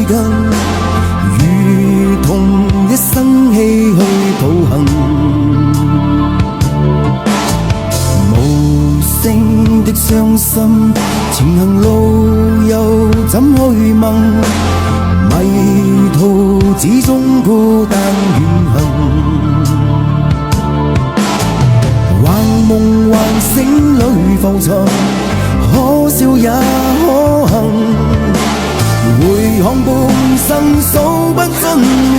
近，如同一生唏噓獨行。無聲的傷心，前行路又怎去問？迷途之中孤單遠行。夢幻醒裏浮沉，可笑也可恨。回看半生數不盡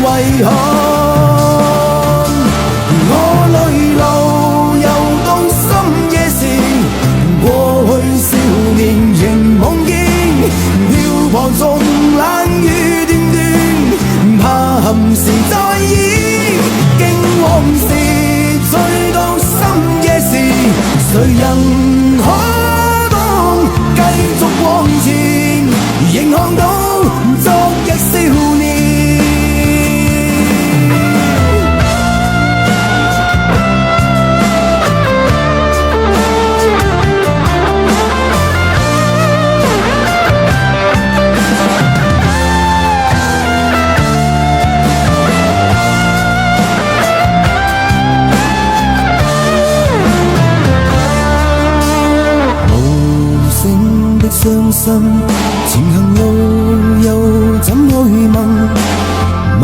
遺憾。我淚流游到深夜時，過去少年仍夢見，漂泊中冷雨斷斷，怕含時再演，經往事醉到深夜時，誰人可當繼續往前，仍看到昨日少年。傷心前行路又怎去問？迷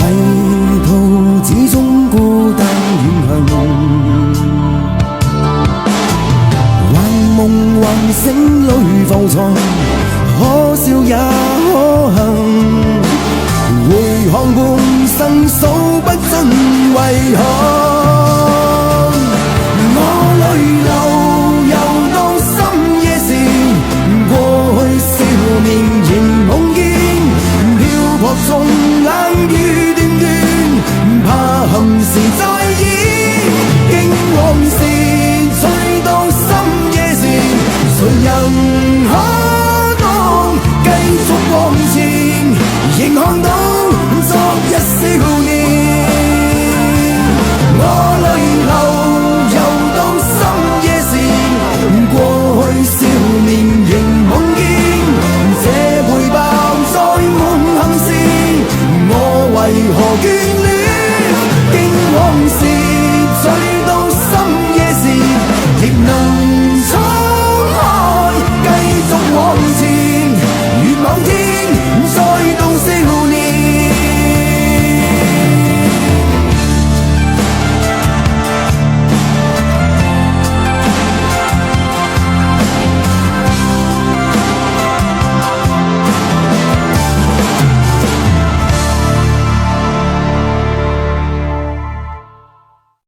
途之中孤單遠行。幻夢幻醒裏浮沉，可笑也可恨。回看半生數不盡遺憾。